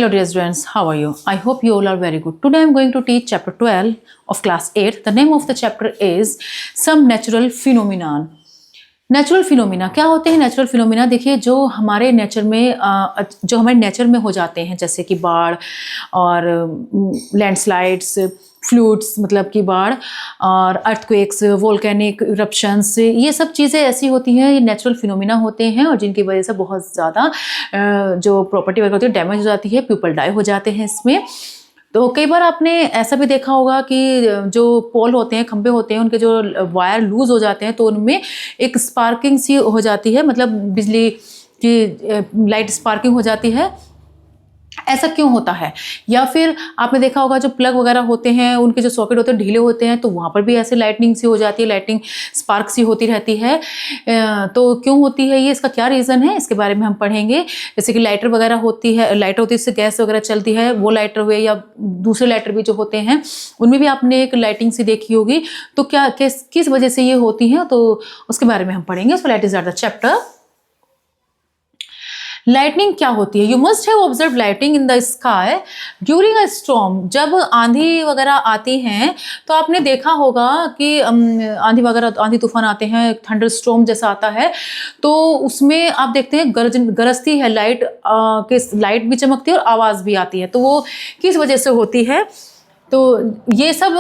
Hello dear students, how are you? I hope you all are very good. Today I am going to teach chapter 12 of class 8. The name of the chapter is Some Natural Phenomenon. Natural phenomena क्या होते हैं? Natural phenomena देखिए जो हमारे nature में हो जाते हैं, जैसे कि बाढ़ और लैंडस्लाइड्स, फ्लूड्स मतलब कि बाढ़ और अर्थक्वेक्स, वोल्केनिक इरप्शंस, ये सब चीज़ें ऐसी होती हैं, ये नेचुरल फिनोमिना होते हैं और जिनकी वजह से बहुत ज़्यादा जो प्रॉपर्टी वगैरह होती है डैमेज हो जाती है, पीपल डाई हो जाते हैं इसमें। तो कई बार आपने ऐसा भी देखा होगा कि जो पोल होते हैं, खंभे होते हैं, उनके जो वायर लूज हो जाते हैं तो उनमें एक स्पार्किंग सी हो जाती है, मतलब बिजली की लाइट स्पार्किंग हो जाती है। ऐसा क्यों होता है? या फिर आपने देखा होगा जो प्लग वगैरह होते हैं, उनके जो सॉकेट होते हैं ढीले होते हैं तो वहाँ पर भी ऐसे लाइटनिंग सी हो जाती है, लाइटनिंग स्पार्क सी होती रहती है। तो क्यों होती है ये, इसका क्या रीज़न है, इसके बारे में हम पढ़ेंगे। जैसे कि लाइटर वगैरह होती है, लाइटर होती है, इससे गैस वगैरह चलती है, वो लाइटर हुए या दूसरे लाइटर भी जो होते हैं उनमें भी आपने एक लाइटिंग सी देखी होगी। तो क्या किस वजह से ये होती हैं, तो उसके बारे में हम पढ़ेंगे। So let us start the chapter. Lightning क्या होती है? You must have observe lighting in the sky during a storm. जब आंधी वगैरह आती हैं तो आपने देखा होगा कि आंधी तूफान आते हैं, थंडर स्टॉर्म जैसा आता है, तो उसमें आप देखते हैं गरजती है लाइट, लाइट भी चमकती है और आवाज़ भी आती है। तो वो किस वजह से होती है? तो ये सब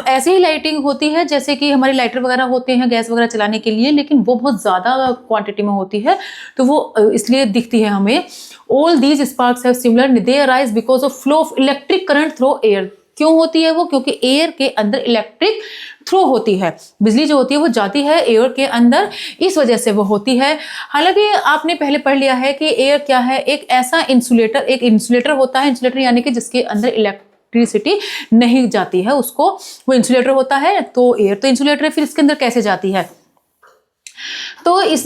ऐसे ही लाइटिंग होती है जैसे कि हमारे लाइटर वगैरह होते हैं गैस वगैरह चलाने के लिए, लेकिन वो बहुत ज़्यादा क्वांटिटी में होती है तो वो इसलिए दिखती है हमें। All these sparks have similar, they arise because of flow of electric current through air. क्यों होती है वो? क्योंकि एयर के अंदर इलेक्ट्रिक थ्रो होती है, बिजली जो होती है वो जाती है एयर के अंदर, इस वजह से वो होती है। हालांकि आपने पहले पढ़ लिया है कि एयर क्या है, एक ऐसा इंसुलेटर होता है, इंसुलेटर यानी कि जिसके अंदर इलेक्ट्रिसिटी नहीं जाती है, उसको वो इंसुलेटर होता है। तो एयर तो इंसुलेटर है, फिर इसके अंदर कैसे जाती है? तो इस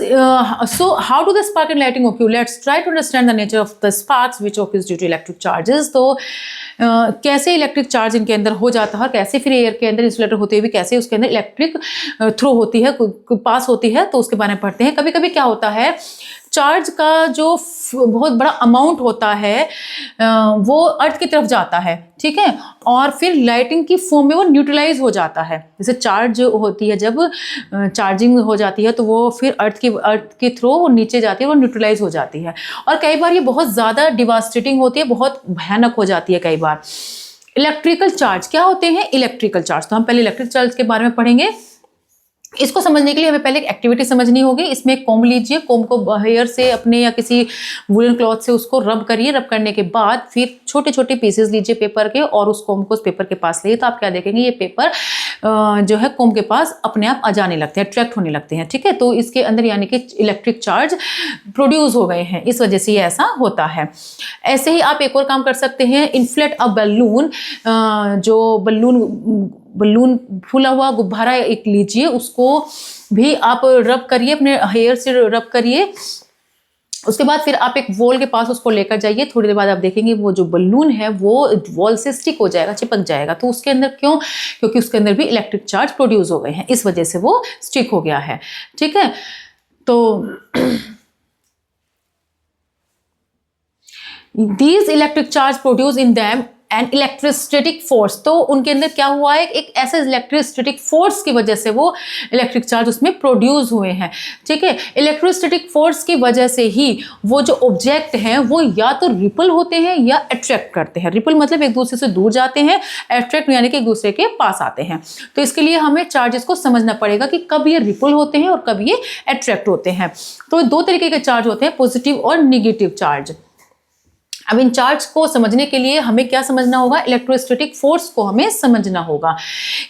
so how do the spark and lighting occur? Let's try to understand the nature of the sparks which occurs due to electric charges. तो कैसे इलेक्ट्रिक चार्ज इनके अंदर हो जाता है और कैसे फिर एयर के अंदर इंसुलेटर होते हुए कैसे उसके अंदर इलेक्ट्रिक थ्रो होती है, पास होती है, तो उसके बारे में पढ़ते हैं। कभी कभी क्या होता है, चार्ज का जो बहुत बड़ा अमाउंट होता है वो अर्थ की तरफ जाता है, ठीक है, और फिर लाइटिंग की फॉर्म में वो न्यूट्रलाइज हो जाता है। जैसे चार्ज होती है, जब चार्जिंग हो जाती है तो वो फिर अर्थ के थ्रू वो नीचे जाती है, वो न्यूट्रलाइज हो जाती है। और कई बार ये बहुत ज़्यादा डिवास्टेटिंग होती है, बहुत भयानक हो जाती है कई बार। इलेक्ट्रिकल चार्ज क्या होते हैं? इलेक्ट्रिकल चार्ज, तो हम पहले इलेक्ट्रिक चार्ज के बारे में पढ़ेंगे। इसको समझने के लिए हमें पहले एक एक्टिविटी समझनी होगी। इसमें एक कोम लीजिए, कोम को हेयर से अपने या किसी वुलन क्लॉथ से उसको रब करिए। रब करने के बाद फिर छोटे छोटे पीसेस लीजिए पेपर के और उस कोम को उस पेपर के पास लिए, तो आप क्या देखेंगे, ये पेपर जो है कोम के पास अपने आप आ जाने लगते हैं, अट्रैक्ट होने लगते हैं, ठीक है। तो इसके अंदर यानी कि इलेक्ट्रिक चार्ज प्रोड्यूस हो गए हैं, इस वजह से ये ऐसा होता है। ऐसे ही आप एक और काम कर सकते हैं, इन्फ्लेट अ बलून। जो बलून फूला हुआ गुब्बारा एक लीजिए, उसको भी आप रब करिए, अपने हेयर से रब करिए। उसके बाद फिर आप एक वॉल के पास उसको लेकर जाइए। थोड़ी देर बाद आप देखेंगे वो जो बलून है वो वॉल से स्टिक हो जाएगा, चिपक जाएगा। तो उसके अंदर क्यों? क्योंकि उसके अंदर भी इलेक्ट्रिक चार्ज प्रोड्यूस हो गए हैं, इस वजह से वो स्टिक हो गया है, ठीक है। तो these electric charge produce in them an electrostatic force. तो उनके अंदर क्या हुआ है, एक ऐसे इलेक्ट्रोस्टैटिक फोर्स की वजह से वो इलेक्ट्रिक चार्ज उसमें प्रोड्यूस हुए हैं, ठीक है। इलेक्ट्रोस्टैटिक फोर्स की वजह से ही वो जो ऑब्जेक्ट हैं वो या तो रिपल होते हैं या अट्रैक्ट करते हैं। रिपल मतलब एक दूसरे से दूर जाते हैं, अट्रैक्ट यानी कि एक दूसरे के पास आते हैं। तो इसके लिए हमें चार्जेस को समझना पड़ेगा कि कब ये रिपल होते हैं और कब ये अट्रैक्ट होते हैं। तो दो तरीके के चार्ज होते हैं, पॉजिटिव और निगेटिव चार्ज। अब इन चार्ज को समझने के लिए हमें क्या समझना होगा? इलेक्ट्रोस्टैटिक फोर्स को हमें समझना होगा।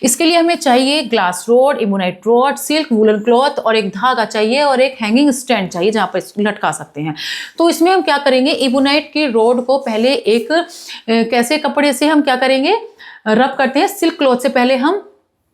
इसके लिए हमें चाहिए glass rod, ebonite rod, silk, woollen cloth और एक धागा चाहिए और एक हैंगिंग स्टैंड चाहिए जहां पर लटका सकते हैं। तो इसमें हम क्या करेंगे, इबोनाइट की रॉड को पहले एक कैसे कपड़े से हम क्या करेंगे, रब करते हैं। सिल्क क्लॉथ से पहले हम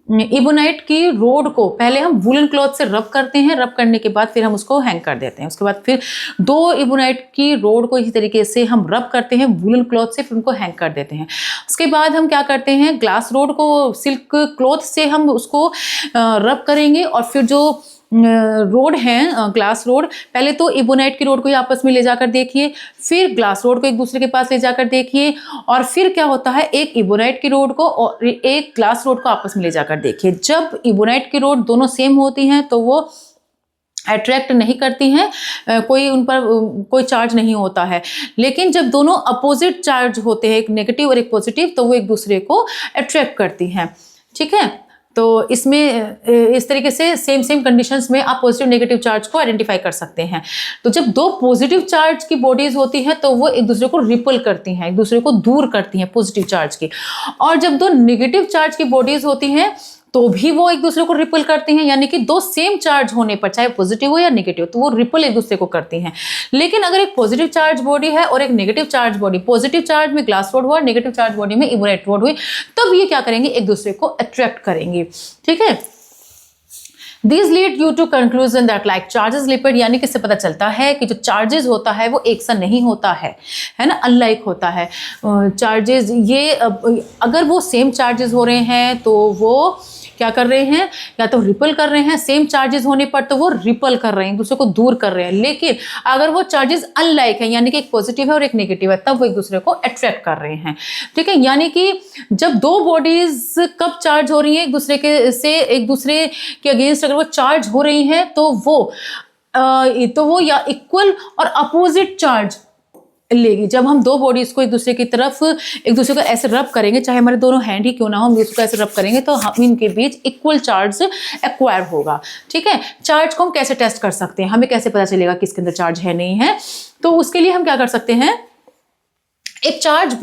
इबोनाइट की रोड को पहले हम वुलन क्लॉथ से रब करते हैं, रब करने के बाद फिर हम उसको हैंग कर देते हैं। उसके बाद फिर दो इबोनाइट की रोड को इसी तरीके से हम रब करते हैं वुलन क्लॉथ से, फिर उनको हैंग कर देते हैं। उसके बाद हम क्या करते हैं, ग्लास रोड को सिल्क क्लॉथ से हम उसको रब करेंगे और फिर जो रोड हैं, ग्लास रोड, पहले तो इबोनाइट की रोड को ही आपस में ले जाकर देखिए, फिर ग्लास रोड को एक दूसरे के पास ले जाकर देखिए, और फिर क्या होता है, एक इबोनाइट की रोड को और एक ग्लास रोड को आपस में ले जाकर देखिए। जब इबोनाइट की रोड दोनों सेम होती हैं तो वो अट्रैक्ट नहीं करती हैं, कोई उन पर कोई चार्ज नहीं होता है। लेकिन जब दोनों अपोजिट चार्ज होते हैं, एक नेगेटिव और एक पॉजिटिव, तो वो एक दूसरे को अट्रैक्ट करती हैं। ठीक है, तो इसमें इस तरीके से सेम कंडीशंस में आप पॉजिटिव नेगेटिव चार्ज को आइडेंटिफाई कर सकते हैं। तो जब दो पॉजिटिव चार्ज की बॉडीज होती हैं तो वो एक दूसरे को रिपल करती हैं, एक दूसरे को दूर करती हैं पॉजिटिव चार्ज की। और जब दो नेगेटिव चार्ज की बॉडीज होती हैं तो भी वो एक दूसरे को रिपल करती हैं, यानी कि दो सेम चार्ज होने पर, चाहे पॉजिटिव हो या नेगेटिव, तो वो रिपल एक दूसरे को करती हैं। लेकिन अगर एक पॉजिटिव चार्ज बॉडी है और एक negative charge body, positive charge में ग्लास रोड हुआ, नेगेटिव चार्ज बॉडी में इबोनाइट रोड हुई, तब ये क्या करेंगे, एक दूसरे को अट्रैक्ट करेंगे। ठीक है, These lead you to conclusion that like charges lipid, यानी कि इससे पता चलता है कि जो चार्जेस होता है वो एक सा नहीं होता है ना, अनलाइक होता है। चार्जेस ये अगर वो सेम चार्जेस हो रहे हैं तो वो क्या कर रहे हैं, या तो रिपल कर रहे हैं, सेम चार्जेस होने पर तो वो रिपल कर रहे हैं, दूसरे को दूर कर रहे हैं। लेकिन अगर वो चार्जेस अनलाइक है, यानी कि एक पॉजिटिव है और एक नेगेटिव है, तब वो एक दूसरे को अट्रैक्ट कर रहे हैं। ठीक है, यानी कि जब दो बॉडीज कब चार्ज हो रही हैं एक दूसरे के से, एक दूसरे के अगेंस्ट अगर वो चार्ज हो रही हैं तो वो या इक्वल और अपोजिट चार्ज लेगी। जब हम दो बॉडीज को एक दूसरे की तरफ, एक दूसरे को ऐसे रब करेंगे, चाहे हमारे दोनों हैंड ही क्यों ना हो, हम इसको ऐसे रब करेंगे तो हम इनके बीच इक्वल चार्ज एक्वायर होगा। ठीक है, चार्ज को हम कैसे टेस्ट कर सकते हैं, हमें कैसे पता चलेगा कि इसके अंदर चार्ज है नहीं है, तो उसके लिए हम क्या कर सकते हैं, एक चार्ज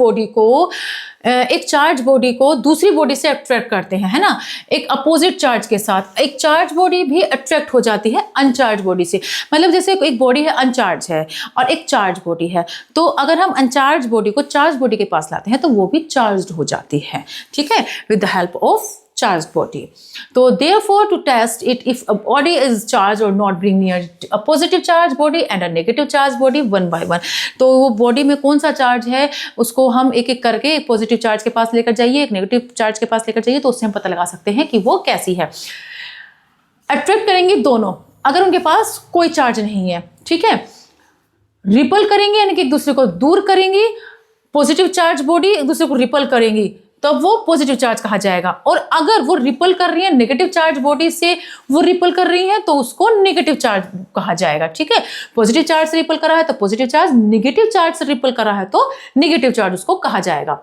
बॉडी को दूसरी बॉडी से अट्रैक्ट करते हैं, है ना, एक अपोजिट चार्ज के साथ। एक चार्ज बॉडी भी अट्रैक्ट हो जाती है अनचार्ज बॉडी से। मतलब जैसे एक बॉडी है, अनचार्ज है, और एक चार्ज बॉडी है, तो अगर हम अनचार्ज बॉडी को चार्ज बॉडी के पास लाते हैं तो वो भी चार्ज हो जाती है। ठीक है, with the help of charged body. So therefore to test it if a body is charged or not, bring near a positive charge body and a negative charge body one by one. तो वो body में कौन सा charge है उसको हम एक एक करके, एक पॉजिटिव चार्ज के पास लेकर जाइए, एक नेगेटिव चार्ज के पास लेकर जाइए, तो उससे हम पता लगा सकते हैं कि वो कैसी है। अट्रैक्ट करेंगे दोनों अगर उनके पास कोई चार्ज नहीं है। ठीक है, रिपल करेंगे यानी कि एक दूसरे को दूर करेंगी, पॉजिटिव चार्ज बॉडी एक दूसरे को रिपल करेंगी, तब वो पॉजिटिव चार्ज कहा जाएगा। और अगर वो रिपल कर रही है नेगेटिव चार्ज बॉडी से, वो रिपल कर रही है तो उसको नेगेटिव चार्ज कहा जाएगा। ठीक है, पॉजिटिव चार्ज से रिपल कर रहा है तो पॉजिटिव चार्ज, नेगेटिव चार्ज से रिपल कर रहा है तो नेगेटिव चार्ज उसको कहा जाएगा।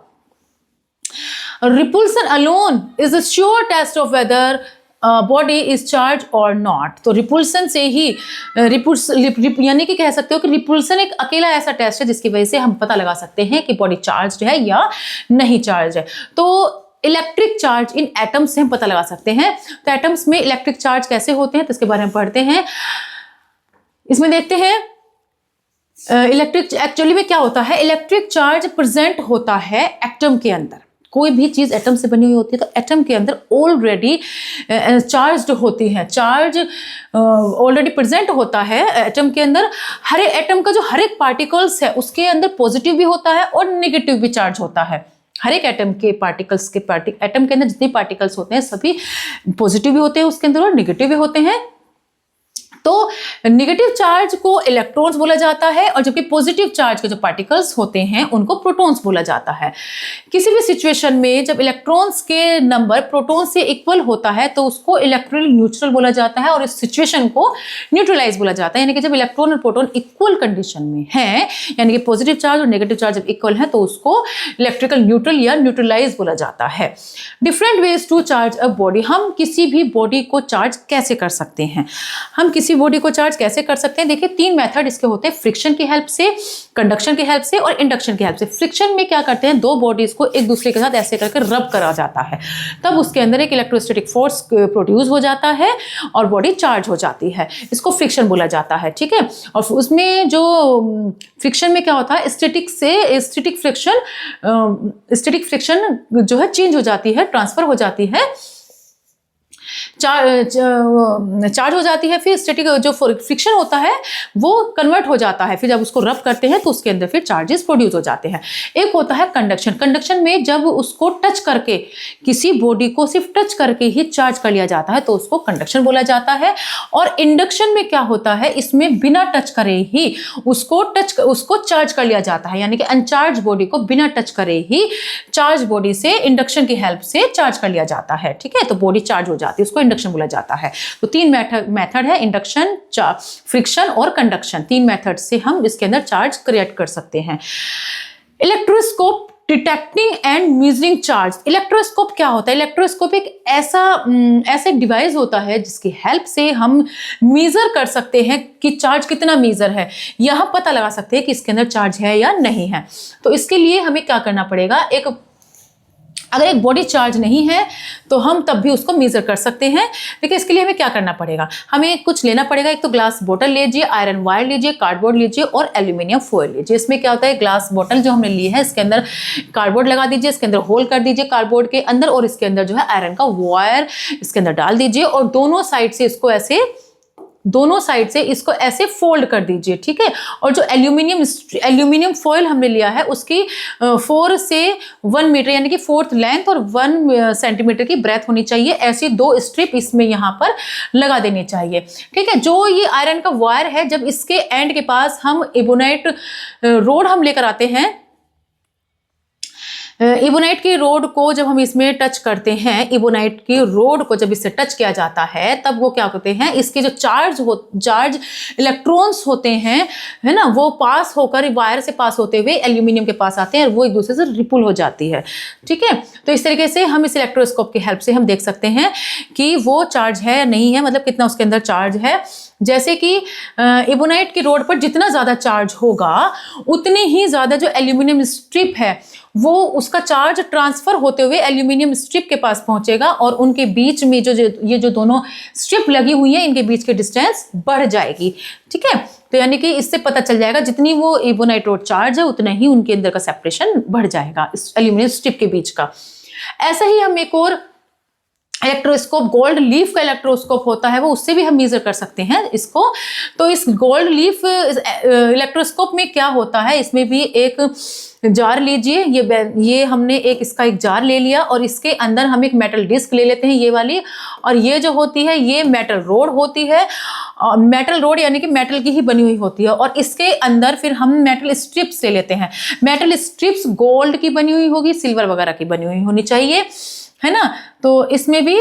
Repulsion alone is a sure test of whether body is charge और नॉट। तो रिपल्सन से ही यानी कि कह सकते हो कि रिपल्सन एक अकेला ऐसा टेस्ट है जिसकी वजह से हम पता लगा सकते हैं कि बॉडी चार्ज है या नहीं चार्ज है। तो इलेक्ट्रिक चार्ज इन एटम्स से हम पता लगा सकते हैं। तो एटम्स में इलेक्ट्रिक चार्ज कैसे होते हैं तो इसके बारे में पढ़ते हैं। इसमें देखते हैं इलेक्ट्रिक एक्चुअली में क्या होता है। इलेक्ट्रिक चार्ज प्रेजेंट होता है एटम के अंदर। कोई भी चीज एटम से बनी हुई होती है तो एटम के अंदर ऑलरेडी चार्ज्ड होती है, चार्ज ऑलरेडी प्रेजेंट होता है एटम के अंदर। हर एक एटम का जो हर एक पार्टिकल्स है उसके अंदर पॉजिटिव भी होता है और नेगेटिव भी चार्ज होता है। हर एक एटम के पार्टिकल्स के एटम के अंदर जितने पार्टिकल्स होते हैं सभी पॉजिटिव भी होते हैं उसके अंदर और नेगेटिव भी होते हैं। तो नेगेटिव चार्ज को इलेक्ट्रॉन्स बोला जाता है और जबकि पॉजिटिव चार्ज के जो पार्टिकल्स होते हैं उनको प्रोटॉन्स बोला जाता है। किसी भी सिचुएशन में जब इलेक्ट्रॉन्स के नंबर प्रोटॉन से इक्वल होता है तो उसको इलेक्ट्रिकली न्यूट्रल बोला जाता है और इस सिचुएशन को न्यूट्रलाइज बोला जाता है। यानी कि जब इलेक्ट्रॉन और प्रोटॉन इक्वल कंडीशन में है, यानी कि पॉजिटिव चार्ज और नेगेटिव चार्ज जब इक्वल है तो उसको इलेक्ट्रिकल न्यूट्रल या न्यूट्रलाइज बोला जाता है। Different ways to charge a body. हम किसी भी बॉडी को चार्ज कैसे कर सकते हैं, हम किसी बॉडी को चार्ज कैसे कर सकते हैं। देखिए तीन मेथड इसके होते हैं, फ्रिक्शन की हेल्प से, कंडक्शन की हेल्प से और इंडक्शन की हेल्प से। फ्रिक्शन में क्या करते हैं, दो बॉडीज को एक दूसरे के साथ ऐसे करके रब करा जाता है, तब उसके अंदर एक इलेक्ट्रोस्टैटिक फोर्स प्रोड्यूस हो जाता है और बॉडी चार्ज हो जाती है। इसको फ्रिक्शन बोला जाता है। ठीक है, और उसमें जो फ्रिक्शन में क्या होता है, स्टैटिक फ्रिक्शन जो है चेंज हो जाती है, ट्रांसफर हो जाती है। चार्ज हो जाती है, फिर स्टैटिक जो फ्रिक्शन होता है वो कन्वर्ट हो जाता है, फिर जब उसको रब करते हैं तो उसके अंदर फिर चार्जेस प्रोड्यूस हो जाते हैं। एक होता है कंडक्शन। कंडक्शन में जब उसको टच करके, किसी बॉडी को सिर्फ टच करके ही चार्ज कर लिया जाता है तो उसको कंडक्शन बोला जाता है। और इंडक्शन में क्या होता है, इसमें बिना टच करे ही उसको चार्ज कर लिया जाता है, यानी कि अनचार्ज बॉडी को बिना टच करे ही चार्ज बॉडी से इंडक्शन की हेल्प से चार्ज कर लिया जाता है। ठीक है, तो बॉडी चार्ज हो जाती है, उसको इंडक्शन बोला जाता है। तो 3 मेथड है, इंडक्शन, फ्रिक्शन और कंडक्शन। 3 मेथड से हम इसके अंदर चार्ज क्रिएट कर सकते हैं। Electroscope detecting and measuring charge. Electroscope क्या होता है? इलेक्ट्रोस्कोप एक ऐसा डिवाइस होता है जिसकी हेल्प से हम मेजर कर सकते हैं कि चार्ज कितना मेजर है, यह पता लगा सकते हैं कि इसके अंदर चार्ज है या नहीं है। तो इसके लिए हमें क्या करना पड़ेगा, अगर एक बॉडी चार्ज नहीं है तो हम तब भी उसको मेजर कर सकते हैं। लेकिन इसके लिए हमें क्या करना पड़ेगा, हमें कुछ लेना पड़ेगा। एक तो ग्लास बोतल लीजिए, आयरन वायर लीजिए, कार्डबोर्ड लीजिए और एल्यूमिनियम फॉयल लीजिए। इसमें क्या होता है, ग्लास बोतल जो हमने ली है इसके अंदर कार्डबोर्ड लगा दीजिए, इसके अंदर होल कर दीजिए कार्डबोर्ड के अंदर, और इसके अंदर जो है आयरन का वायर इसके अंदर डाल दीजिए और दोनों साइड से इसको ऐसे फोल्ड कर दीजिए। ठीक है, और जो एल्यूमिनियम फॉयल हमने लिया है उसकी 4 से 1 मीटर यानी कि 4th लेंथ और 1 सेंटीमीटर की ब्रेथ होनी चाहिए। ऐसी 2 स्ट्रिप इसमें यहाँ पर लगा देनी चाहिए। ठीक है, जो ये आयरन का वायर है, जब इसके एंड के पास हम इबोनाइट रोड हम लेकर आते हैं, इबोनाइट की रोड को जब हम इसमें टच करते हैं, इबोनाइट की रोड को जब इससे टच किया जाता है तब वो क्या करते हैं, इसके जो चार्ज इलेक्ट्रॉन्स होते हैं, है ना, वो पास होकर वायर से पास होते हुए एल्यूमिनियम के पास आते हैं और वो एक दूसरे से रिपुल हो जाती है। ठीक है, तो इस तरीके से हम इस इलेक्ट्रोस्कोप की हेल्प से हम देख सकते हैं कि वो चार्ज है या नहीं है, मतलब कितना उसके अंदर चार्ज है। जैसे कि इबोनाइट की रोड पर जितना ज़्यादा चार्ज होगा उतनी ही ज़्यादा जो एल्यूमिनियम स्ट्रिप है वो उसका चार्ज ट्रांसफर होते हुए एल्यूमिनियम स्ट्रिप के पास पहुंचेगा और उनके बीच में ये जो दोनों स्ट्रिप लगी हुई हैं इनके बीच की डिस्टेंस बढ़ जाएगी। ठीक है, तो यानी कि इससे पता चल जाएगा जितनी वो इबोनाइट रोड चार्ज है उतना ही उनके अंदर का सेपरेशन बढ़ जाएगा इस एल्यूमिनियम स्ट्रिप के बीच का। ऐसा ही हम एक और इलेक्ट्रोस्कोप, गोल्ड लीफ का इलेक्ट्रोस्कोप होता है, वो उससे भी हम मेजर कर सकते हैं इसको। तो इस गोल्ड लीफ इलेक्ट्रोस्कोप में क्या होता है, इसमें भी एक जार लीजिए, ये हमने इसका एक जार ले लिया और इसके अंदर हम एक मेटल डिस्क ले लेते हैं, ये वाली, और ये जो होती है ये मेटल रोड होती है। मेटल रोड यानी कि मेटल की ही बनी हुई होती है और इसके अंदर फिर हम मेटल स्ट्रिप्स ले लेते हैं। मेटल स्ट्रिप्स गोल्ड की बनी हुई होगी, सिल्वर वगैरह की बनी हुई होनी चाहिए, है ना। तो इसमें भी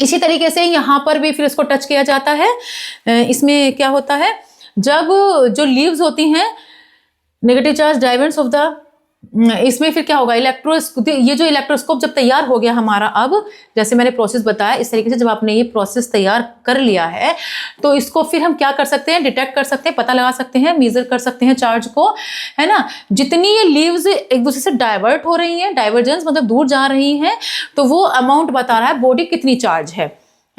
इसी तरीके से यहाँ पर भी फिर इसको टच किया जाता है। इसमें क्या होता है, जब जो लीव्स होती हैं, negative charge diverse of the, इसमें फिर क्या होगा, ये जो इलेक्ट्रोस्कोप जब तैयार हो गया हमारा, अब जैसे मैंने प्रोसेस बताया इस तरीके से जब आपने ये प्रोसेस तैयार कर लिया है तो इसको फिर हम क्या कर सकते हैं, डिटेक्ट कर सकते हैं, पता लगा सकते हैं, मेजर कर सकते हैं चार्ज को, है ना। जितनी ये लीव्स एक दूसरे से डाइवर्ट हो रही हैं, डाइवर्जेंस मतलब दूर जा रही हैं, तो वो अमाउंट बता रहा है बॉडी कितनी चार्ज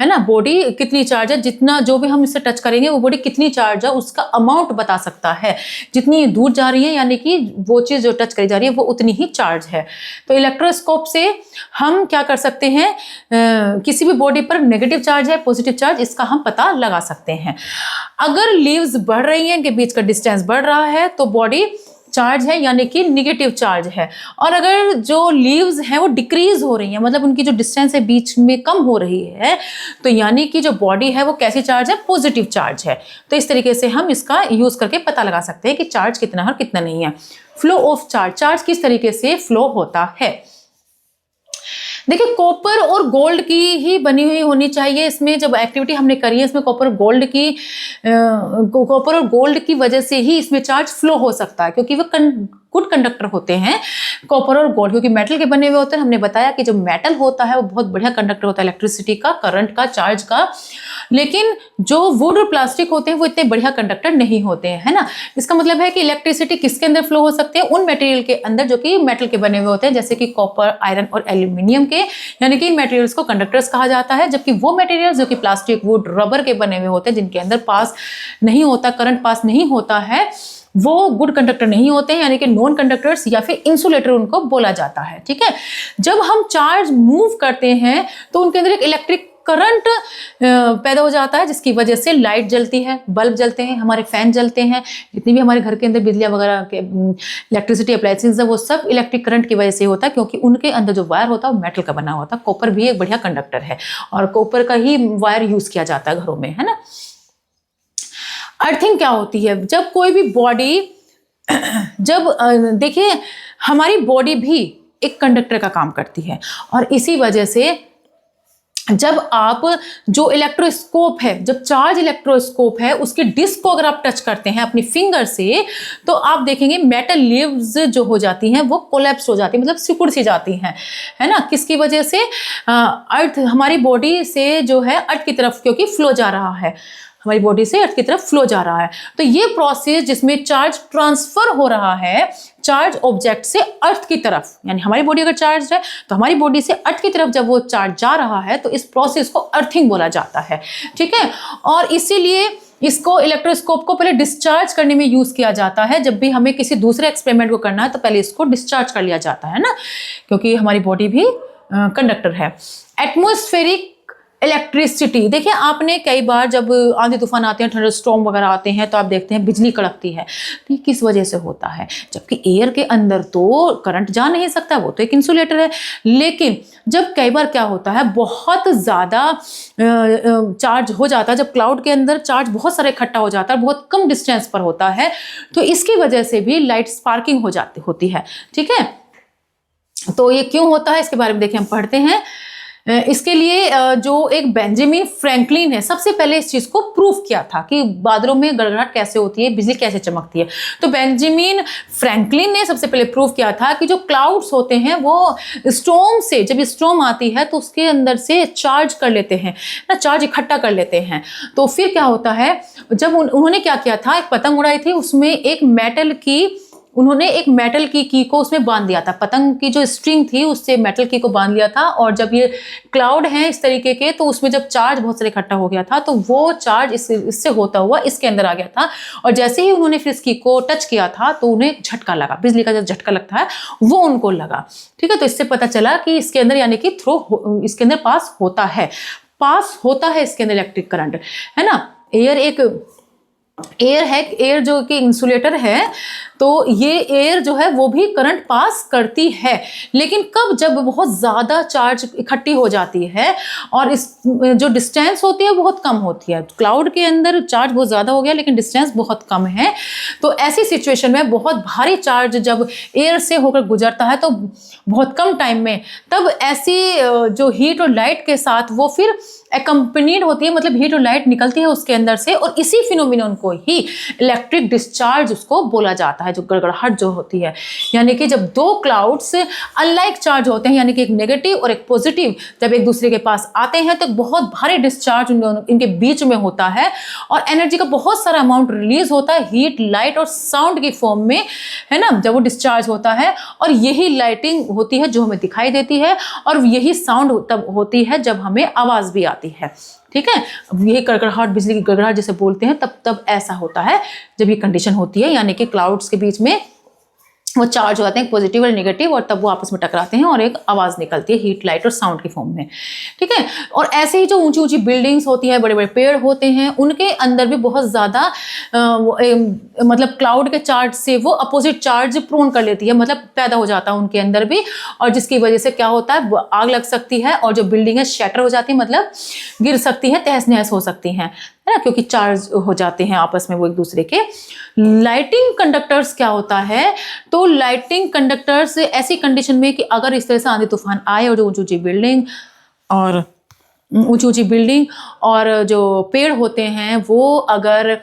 है ना, बॉडी कितनी चार्ज है, जितना जो भी हम इससे टच करेंगे वो बॉडी कितनी चार्ज है उसका अमाउंट बता सकता है। जितनी दूर जा रही है यानी कि वो चीज़ जो टच करी जा रही है वो उतनी ही चार्ज है। तो इलेक्ट्रोस्कोप से हम क्या कर सकते हैं, किसी भी बॉडी पर नेगेटिव चार्ज है, पॉजिटिव चार्ज, इसका हम पता लगा सकते हैं। अगर लीव्स बढ़ रही हैं, इनके बीच का डिस्टेंस बढ़ रहा है तो बॉडी चार्ज है यानी कि निगेटिव चार्ज है। और अगर जो लीव्स हैं वो डिक्रीज हो रही हैं, मतलब उनकी जो डिस्टेंस है बीच में कम हो रही है, तो यानी कि जो बॉडी है वो कैसी चार्ज है, पॉजिटिव चार्ज है। तो इस तरीके से हम इसका यूज करके पता लगा सकते हैं कि चार्ज कितना है और कितना नहीं है। फ्लो ऑफ चार्ज किस तरीके से फ्लो होता है। देखिए, कॉपर और गोल्ड की ही बनी हुई होनी चाहिए। इसमें जब एक्टिविटी हमने करी है इसमें कॉपर और गोल्ड की वजह से ही इसमें चार्ज फ्लो हो सकता है, क्योंकि वो गुड कंडक्टर होते हैं कॉपर और गोल्ड, क्योंकि मेटल के बने हुए होते हैं। हमने बताया कि जो मेटल होता है वो बहुत बढ़िया कंडक्टर होता है इलेक्ट्रिसिटी का, करंट का, चार्ज का। लेकिन जो वुड और प्लास्टिक होते हैं वो इतने बढ़िया कंडक्टर नहीं होते हैं, है ना। इसका मतलब है कि इलेक्ट्रिसिटी किसके अंदर फ्लो हो सकती है, उन मटेरियल के अंदर जो कि मेटल के बने हुए होते हैं, जैसे कि कॉपर, आयरन और एल्यूमिनियम के, यानी कि इन मटेरियल्स को कंडक्टर्स कहा जाता है। जबकि वो मटेरियल्स जो कि प्लास्टिक, वुड, रबर के बने हुए होते हैं, जिनके अंदर पास नहीं होता, करंट पास नहीं होता है, वो गुड कंडक्टर नहीं होते हैं, यानी कि नॉन कंडक्टर्स या फिर इंसुलेटर उनको बोला जाता है। ठीक है, जब हम चार्ज मूव करते हैं तो उनके अंदर एक इलेक्ट्रिक करंट पैदा हो जाता है, जिसकी वजह से लाइट जलती है, बल्ब जलते हैं, हमारे फैन जलते हैं, जितनी भी हमारे घर के अंदर बिजलियाँ वगैरह के इलेक्ट्रिसिटी अप्लायंसेस है वो सब इलेक्ट्रिक करंट की वजह से होता है, क्योंकि उनके अंदर जो वायर होता है वो मेटल का बना होता है। कॉपर भी एक बढ़िया कंडक्टर है और कॉपर का ही वायर यूज किया जाता है घरों में, है ना। अर्थिंग क्या होती है? जब कोई भी बॉडी, जब देखिए हमारी बॉडी भी एक कंडक्टर का काम करती है, और इसी वजह से जब आप जो इलेक्ट्रोस्कोप है, जब चार्ज इलेक्ट्रोस्कोप है उसके डिस्क को अगर आप टच करते हैं अपनी फिंगर से, तो आप देखेंगे मेटल लीव्स जो हो जाती हैं वो कोलैप्स हो जाती है, मतलब सिकुड़ सी जाती हैं, है ना। किसकी वजह से? अर्थ हमारी बॉडी से जो है अर्थ की तरफ क्योंकि फ्लो जा रहा है, हमारी बॉडी से अर्थ की तरफ फ्लो जा रहा है। तो ये प्रोसेस जिसमें चार्ज ट्रांसफर हो रहा है चार्ज ऑब्जेक्ट से अर्थ की तरफ, यानी हमारी बॉडी अगर चार्ज है तो हमारी बॉडी से अर्थ की तरफ जब वो चार्ज जा रहा है तो इस प्रोसेस को अर्थिंग बोला जाता है। ठीक है, और इसीलिए इसको इलेक्ट्रोस्कोप को पहले डिस्चार्ज करने में यूज किया जाता है। जब भी हमें किसी दूसरे एक्सपेरिमेंट को करना है तो पहले इसको डिस्चार्ज कर लिया जाता है ना, क्योंकि हमारी बॉडी भी कंडक्टर है। एटमॉस्फेरिक इलेक्ट्रिसिटी, देखिए आपने कई बार जब आंधी तूफान आते हैं, थंडर स्टॉर्म वगैरह आते हैं तो आप देखते हैं बिजली कड़कती है, तो ये किस वजह से होता है? जबकि एयर के अंदर तो करंट जा नहीं सकता, वो तो एक इंसुलेटर है। लेकिन जब कई बार क्या होता है, बहुत ज़्यादा चार्ज हो जाता है, जब क्लाउड के अंदर चार्ज बहुत सारा इकट्ठा हो जाता है, बहुत कम डिस्टेंस पर होता है, तो इसकी वजह से भी लाइट स्पार्किंग होती है। ठीक है, तो ये क्यों होता है इसके बारे में देखिए हम पढ़ते हैं। इसके लिए जो एक बेंजामिन फ्रैंकलिन है, सबसे पहले इस चीज़ को प्रूफ किया था कि बादलों में गड़गड़ाहट कैसे होती है, बिजली कैसे चमकती है। तो बेंजामिन फ्रैंकलिन ने सबसे पहले प्रूफ किया था कि जो क्लाउड्स होते हैं वो स्टॉर्म से, जब स्टॉर्म आती है तो उसके अंदर से चार्ज कर लेते हैं ना, चार्ज इकट्ठा कर लेते हैं। तो फिर क्या होता है, जब उन्होंने क्या किया था, एक पतंग उड़ाई थी, उसमें एक उन्होंने एक मेटल की को उसमें बांध दिया था, पतंग की जो स्ट्रिंग थी उससे मेटल की को बांध लिया था, और जब ये क्लाउड हैं इस तरीके के तो उसमें जब चार्ज बहुत सारे इकट्ठा हो गया था तो वो चार्ज इससे होता हुआ इसके अंदर आ गया था, और जैसे ही उन्होंने फिर इस की को टच किया था तो उन्हें झटका लगा, बिजली का जो झटका लगता है वो उनको लगा। ठीक है, तो इससे पता चला कि इसके अंदर यानी कि इसके अंदर पास होता है इसके अंदर इलेक्ट्रिक करंट, है ना। एयर जो कि इंसुलेटर है, तो ये एयर जो है वो भी करंट पास करती है, लेकिन कब? जब बहुत ज़्यादा चार्ज इकट्ठी हो जाती है और इस जो डिस्टेंस होती है बहुत कम होती है। क्लाउड के अंदर चार्ज बहुत ज़्यादा हो गया लेकिन डिस्टेंस बहुत कम है, तो ऐसी सिचुएशन में बहुत भारी चार्ज जब एयर से होकर गुजरता है तो बहुत कम टाइम में, तब ऐसी जो हीट और लाइट के साथ वो फिर एकम्पनीड होती है, मतलब हीट और लाइट निकलती है उसके अंदर से, और इसी फिनोमिनन को ही इलेक्ट्रिक डिस्चार्ज उसको बोला जाता है, जो गड़गड़ाहट जो होती है। यानी कि जब दो क्लाउड्स अनलाइक चार्ज होते हैं, यानी कि एक नेगेटिव और एक पॉजिटिव, जब एक दूसरे के पास आते हैं तो बहुत भारी डिस्चार्ज इनके बीच में होता है और एनर्जी का बहुत सारा अमाउंट रिलीज होता है हीट, लाइट और साउंड की फॉर्म में, है ना, जब वो डिस्चार्ज होता है। और यही लाइटिंग होती है जो हमें दिखाई देती है, और यही साउंड तब होती है जब हमें आवाज भी आती है। ठीक है, ये गड़गड़ाहट, बिजली की गड़गड़ाहट जैसे बोलते हैं, तब ऐसा होता है जब ये कंडीशन होती है, यानी कि क्लाउड्स के बीच में वो चार्ज हो जाते हैं पॉजिटिव और नेगेटिव, और तब वो आपस में टकराते हैं और एक आवाज़ निकलती है हीट, लाइट और साउंड की फॉर्म में। ठीक है, और ऐसे ही जो ऊंची ऊंची बिल्डिंग्स होती हैं, बड़े बड़े पेड़ होते हैं, उनके अंदर भी बहुत ज़्यादा मतलब क्लाउड के चार्ज से वो अपोजिट चार्ज प्रोन कर लेती है, मतलब पैदा हो जाता है उनके अंदर भी, और जिसकी वजह से क्या होता है, आग लग सकती है और जो बिल्डिंग है शैटर हो जाती है, मतलब गिर सकती है, तहस नहस हो सकती हैं, है ना, क्योंकि चार्ज हो जाते हैं आपस में वो एक दूसरे के। लाइटिंग कंडक्टर्स क्या होता है, तो लाइटिंग कंडक्टर्स ऐसी कंडीशन में कि अगर इस तरह से आंधी तूफान आए और जो ऊंची ऊंची बिल्डिंग और जो पेड़ होते हैं वो अगर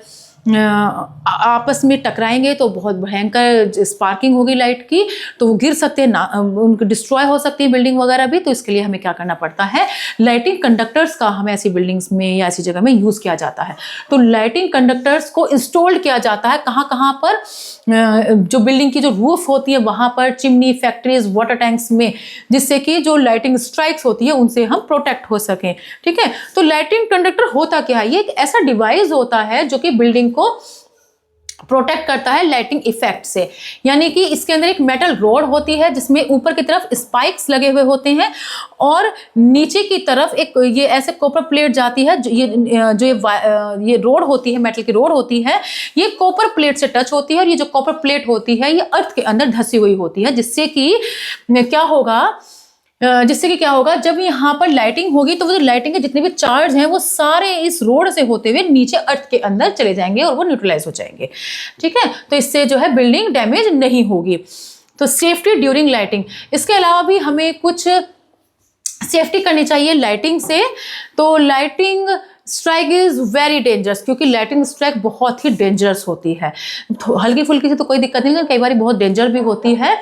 आपस में टकराएंगे तो बहुत भयंकर स्पार्किंग होगी लाइट की, तो वो गिर सकते हैं, उनको डिस्ट्रॉय हो सकती है बिल्डिंग वगैरह भी। तो इसके लिए हमें क्या करना पड़ता है, लाइटिंग कंडक्टर्स का हमें ऐसी बिल्डिंग्स में या ऐसी जगह में यूज़ किया जाता है। तो लाइटिंग कंडक्टर्स को इंस्टॉल किया जाता है कहाँ पर, जो बिल्डिंग की जो रूफ होती है वहाँ पर, चिमनी, फैक्ट्रीज, वाटर टैंक्स में, जिससे कि जो लाइटिंग स्ट्राइक्स होती है उनसे हम प्रोटेक्ट हो सकें। ठीक है, तो लाइटिंग कंडक्टर होता क्या है, ये एक ऐसा डिवाइस होता है जो कि बिल्डिंग को प्रोटेक्ट करता है लाइटिंग इफेक्ट से। यानी कि इसके अंदर एक मेटल रॉड होती है जिसमें ऊपर की तरफ स्पाइक्स लगे हुए होते हैं और नीचे की तरफ एक ये ऐसे कॉपर प्लेट जाती है, ये रोड होती है, मेटल की रोड होती है, ये कॉपर प्लेट से टच होती है और ये जो कॉपर प्लेट होती है ये अर्थ के अंदर धसी हुई होती है, जिससे कि क्या होगा जब यहाँ पर लाइटिंग होगी तो वो जो लाइटिंग के जितने भी चार्ज हैं वो सारे इस रोड से होते हुए नीचे अर्थ के अंदर चले जाएंगे और वो न्यूट्रलाइज हो जाएंगे। ठीक है, तो इससे जो है बिल्डिंग डैमेज नहीं होगी। तो सेफ्टी ड्यूरिंग लाइटिंग, इसके अलावा भी हमें कुछ सेफ्टी करनी चाहिए लाइटिंग से। तो lighting strike is very dangerous, क्योंकि लाइटिंग स्ट्राइक बहुत ही डेंजरस होती है। हल्की फुल्की से तो कोई दिक्कत नहीं, लेकिन कई बार बहुत डेंजर भी होती है।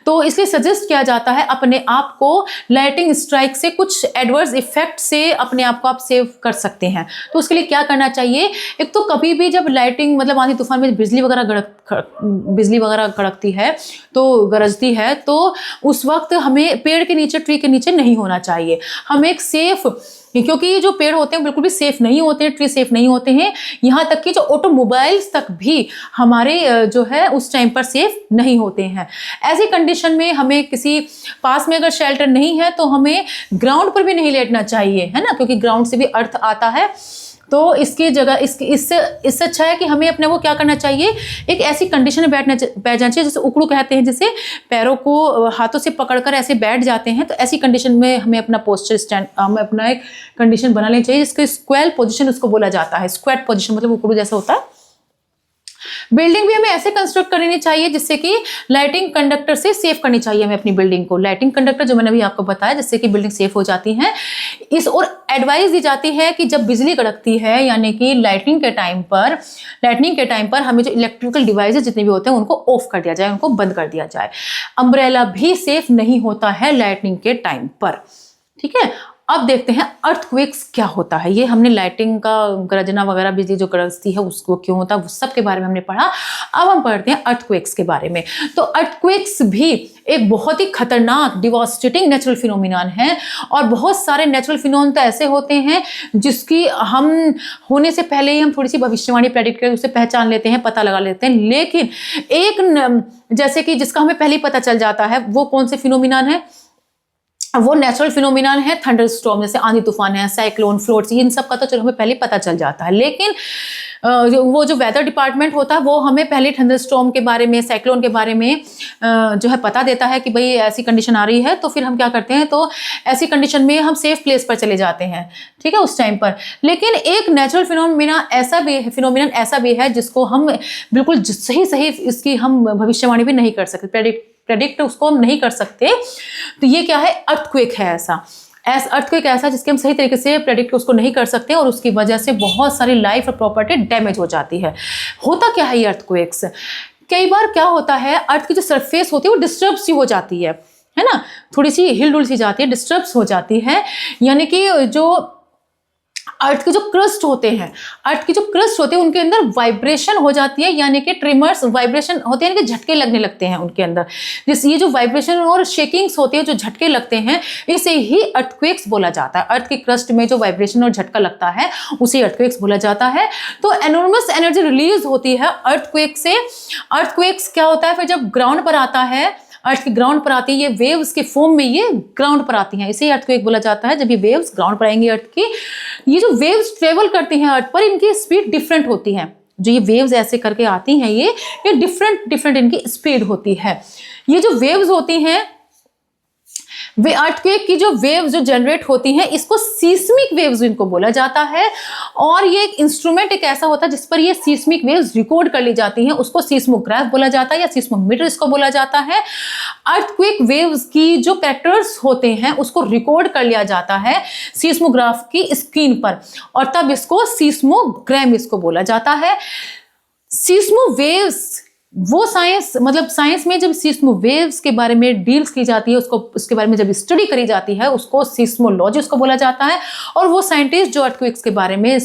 तो इसलिए सजेस्ट किया जाता है अपने आप को लाइटिंग स्ट्राइक से, कुछ एडवर्स इफेक्ट से अपने आप को आप सेव कर सकते हैं। तो उसके लिए क्या करना चाहिए, एक तो कभी भी जब लाइटिंग मतलब आंधी तूफान में बिजली वगैरह कड़कती है तो गरजती है, तो उस वक्त हमें पेड़ के नीचे, ट्री के नीचे नहीं होना चाहिए। हमें एक सेफ, क्योंकि ये जो पेड़ होते हैं बिल्कुल भी सेफ नहीं होते हैं, ट्री सेफ नहीं होते हैं, यहाँ तक कि जो ऑटोमोबाइल्स तक भी हमारे जो है उस टाइम पर सेफ नहीं होते हैं। ऐसी कंडीशन में हमें किसी पास में अगर शेल्टर नहीं है तो हमें ग्राउंड पर भी नहीं लेटना चाहिए, है ना, क्योंकि ग्राउंड से भी अर्थ आता है। तो इसकी जगह इससे अच्छा है कि हमें अपने को क्या करना चाहिए, एक ऐसी कंडीशन में बैठ जाना चाहिए जिसे उकड़ू कहते हैं, जिसे पैरों को हाथों से पकड़कर ऐसे बैठ जाते हैं। तो ऐसी कंडीशन में हमें अपना पोस्चर स्टैंड, हमें अपना एक कंडीशन बना लेनी चाहिए जिसको स्क्वेल पोजीशन उसको बोला जाता है। स्क्वेट पोजीशन मतलब उकड़ू जैसा होता है। बिल्डिंग भी हमें ऐसे कंस्ट्रक्ट करनी चाहिए जिससे कि लाइटिंग कंडक्टर से सेफ करनी चाहिए हमें अपनी बिल्डिंग को। लाइटिंग कंडक्टर जो मैंने अभी आपको बताया, जिससे कि बिल्डिंग सेफ हो जाती है। इस और एडवाइस दी जाती है कि जब बिजली कड़कती है, यानी कि लाइटनिंग के टाइम पर हमें जो इलेक्ट्रिकल डिवाइसेस जितने भी होते हैं उनको ऑफ कर दिया जाए, उनको बंद कर दिया जाए। अम्ब्रेला भी सेफ नहीं होता है लाइटनिंग के टाइम पर। ठीक है, अब देखते हैं अर्थक्वेक्स क्या होता है। ये हमने लाइटिंग का गरजना वगैरह, बिजली जो गरजती है उसको क्यों होता है, वो सब के बारे में हमने पढ़ा। अब हम पढ़ते हैं अर्थक्वेक्स के बारे में। तो अर्थक्वेक्स भी एक बहुत ही खतरनाक डिवास्टेटिंग नेचुरल फिनोमिनन है, और बहुत सारे नेचुरल फिनोमिनन तो ऐसे होते हैं जिसकी हम होने से पहले ही हम थोड़ी सी भविष्यवाणी प्रेडिक्ट करके उसे पहचान लेते हैं, पता लगा लेते हैं। लेकिन एक जैसे कि जिसका हमें पहले ही पता चल जाता है, वो कौन से फिनोमिनन है, वो नेचुरल फिनोमिनन है थंडर स्टॉर्म, जैसे आंधी तूफान है, साइक्लोन, फ्लोड्स, इन सब का तो चलो हमें पहले पता चल जाता है। लेकिन वो जो वेदर डिपार्टमेंट होता है वो हमें पहले थंडर स्टॉर्म के बारे में, साइक्लोन के बारे में जो है पता देता है कि भाई ऐसी कंडीशन आ रही है। तो फिर हम क्या करते हैं, तो ऐसी कंडीशन में हम सेफ प्लेस पर चले जाते हैं, ठीक है, उस टाइम पर। लेकिन एक नेचुरल फिनोमिनन ऐसा भी है जिसको हम बिल्कुल सही इसकी हम भविष्यवाणी भी नहीं कर सकते, प्रेडिक्ट उसको हम नहीं कर सकते। तो ये क्या है, अर्थक्वेक है। अर्थक्वेक ऐसा जिसके हम सही तरीके से प्रेडिक्ट उसको नहीं कर सकते, और उसकी वजह से बहुत सारी लाइफ और प्रॉपर्टी डैमेज हो जाती है। होता क्या है ये अर्थक्वेक्स, कई बार क्या होता है, अर्थ की जो सरफेस होती है वो डिस्टर्ब सी हो जाती है ना, थोड़ी सी हिलडुल सी जाती है, डिस्टर्ब हो जाती है। यानी कि जो अर्थ के जो क्रस्ट होते हैं उनके अंदर वाइब्रेशन हो जाती है, यानी कि ट्रिमर्स वाइब्रेशन होते हैं, यानी कि झटके लगने लगते हैं उनके अंदर। ये जो वाइब्रेशन और शेकिंग्स होती है, जो झटके लगते हैं, इसे ही अर्थक्वेक्स बोला जाता है। अर्थ के क्रस्ट में जो वाइब्रेशन और झटका लगता है उसे अर्थक्वेक्स बोला जाता है। तो एनॉर्मस एनर्जी रिलीज होती है अर्थक्वेक से। अर्थक्वेक्स क्या होता है, फिर जब ग्राउंड पर आता है, अर्थ के ग्राउंड पर आती है, ये वेव्स के फॉर्म में ये ग्राउंड पर आती हैं, इसे अर्थक्वेक बोला जाता है। जब ये वेव्स ग्राउंड पर आएंगी अर्थ की, ये जो वेव्स ट्रेवल करती हैं अर्थ पर, इनकी स्पीड डिफरेंट होती है। जो ये वेव्स ऐसे करके आती हैं, ये डिफरेंट इनकी स्पीड होती है। ये जो वेव्स होती हैं, वे अर्थक्वेक की जो वेव्स जो जनरेट होती हैं, इसको सीस्मिक वेव्स इनको बोला जाता है। और ये एक इंस्ट्रूमेंट एक ऐसा होता है जिस पर ये सीस्मिक वेव्स रिकॉर्ड कर ली जाती हैं, उसको सीस्मोग्राफ बोला जाता है या सीस्मोमीटर इसको बोला जाता है। अर्थक्वेक वेव्स की जो कैरेक्टर्स होते हैं उसको रिकॉर्ड कर लिया जाता है सीस्मोग्राफ की स्क्रीन पर, और तब इसको सीस्मोग्राम इसको बोला जाता है। सीस्मो वेव्स, वो साइंस में जब सीस्मो वेव्स के बारे में डील्स की जाती है, उसके बारे में जब स्टडी करी जाती है, उसको सीस्मोलॉजी उसको बोला जाता है। और वो साइंटिस्ट जो अर्थक्वेक्स के बारे में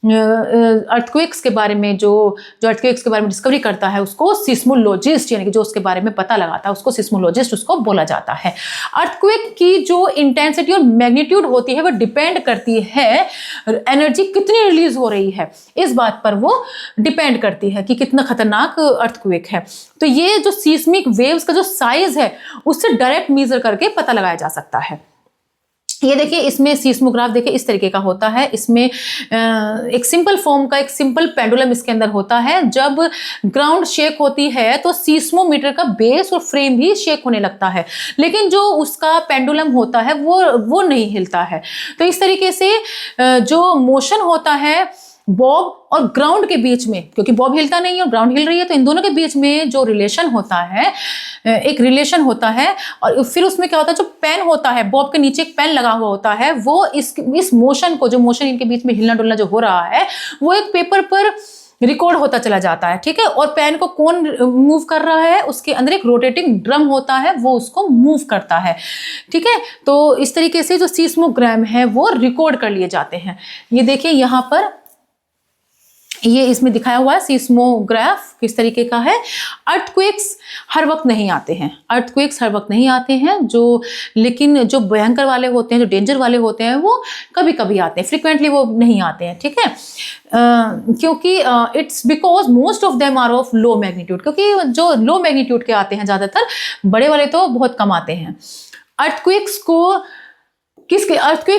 अर्थक्वेक्स के बारे में जो अर्थक्वेक्स के बारे में डिस्कवरी करता है उसको सिस्मोलॉजिस्ट, यानी कि जो उसके बारे में पता लगाता है उसको सिस्मोलॉजिस्ट उसको बोला जाता है। अर्थक्वेक की जो इंटेंसिटी और मैग्नीट्यूड होती है वो डिपेंड करती है एनर्जी कितनी रिलीज हो रही है, इस बात पर वो डिपेंड करती है कि कितना खतरनाक अर्थक्वेक है। तो ये जो सीस्मिक वेव्स का जो साइज है उससे डायरेक्ट मेजर करके पता लगाया जा सकता है। ये देखिए, इसमें सीस्मोग्राफ देखिए इस तरीके का होता है। इसमें एक सिंपल फॉर्म का एक सिंपल पेंडुलम इसके अंदर होता है। जब ग्राउंड शेक होती है तो सीस्मोमीटर का बेस और फ्रेम भी शेक होने लगता है, लेकिन जो उसका पेंडुलम होता है वो नहीं हिलता है। तो इस तरीके से जो मोशन होता है बॉब और ग्राउंड के बीच में, क्योंकि बॉब हिलता नहीं है और ग्राउंड हिल रही है, तो इन दोनों के बीच में जो रिलेशन होता है, एक रिलेशन होता है। और फिर उसमें क्या होता है, जो पेन होता है, बॉब के नीचे एक पेन लगा हुआ होता है, वो इस मोशन को, जो मोशन इनके बीच में हिलना डुलना जो हो रहा है, वो एक पेपर पर रिकॉर्ड होता चला जाता है, ठीक है। और पेन को कौन मूव कर रहा है, उसके अंदर एक रोटेटिंग ड्रम होता है, वो उसको मूव करता है, ठीक है। तो इस तरीके से जो सीस्मोग्राम है वो रिकॉर्ड कर लिए जाते हैं। ये देखिए यहाँ पर ये इसमें दिखाया हुआ है सीस्मोग्राफ किस तरीके का है। अर्थक्वेक्स हर वक्त नहीं आते हैं, अर्थक्वेक्स हर वक्त नहीं आते हैं, लेकिन जो भयंकर वाले होते हैं, जो डेंजर वाले होते हैं, वो कभी कभी आते हैं, फ्रिक्वेंटली वो नहीं आते हैं, ठीक है। क्योंकि it's because most of them are of low magnitude, क्योंकि जो लो मैग्नीट्यूड के आते हैं ज़्यादातर, बड़े वाले तो बहुत कम आते हैं। अर्थक्वेक्स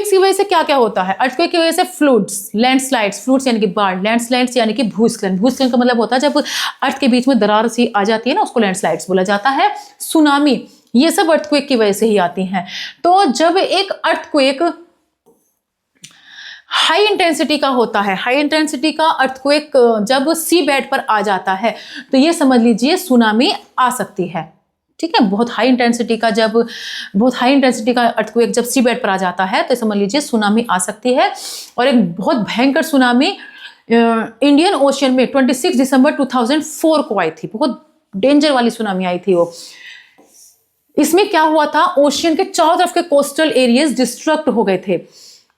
की वजह से क्या क्या होता है, अर्थक्वेक की वजह से फ्लूड्स, लैंडस्लाइड्स, फ्लूड्स यानी कि बाढ़, लैंडस्लाइड्स यानी कि भूस्खलन, भूस्खलन का मतलब होता है जब अर्थ के बीच में दरार सी आ जाती है ना, उसको लैंडस्लाइड्स बोला जाता है। सुनामी, ये सब अर्थक्वेक की वजह से ही आती हैं। तो जब एक अर्थक्वेक हाई इंटेंसिटी का होता है, हाई इंटेंसिटी का अर्थक्वेक जब सी बेड पर आ जाता है, तो ये समझ लीजिए सुनामी आ सकती है, ठीक है। बहुत हाई इंटेंसिटी का अर्थक्वेक जब सी बेड पर आ जाता है तो समझ लीजिए सुनामी आ सकती है। और एक बहुत भयंकर सुनामी इंडियन ओशियन में 26 दिसंबर 2004 को आई थी, बहुत डेंजर वाली सुनामी आई थी वो। इसमें क्या हुआ था, ओशियन के चारों तरफ के कोस्टल एरियाज डिस्ट्रक्ट हो गए थे।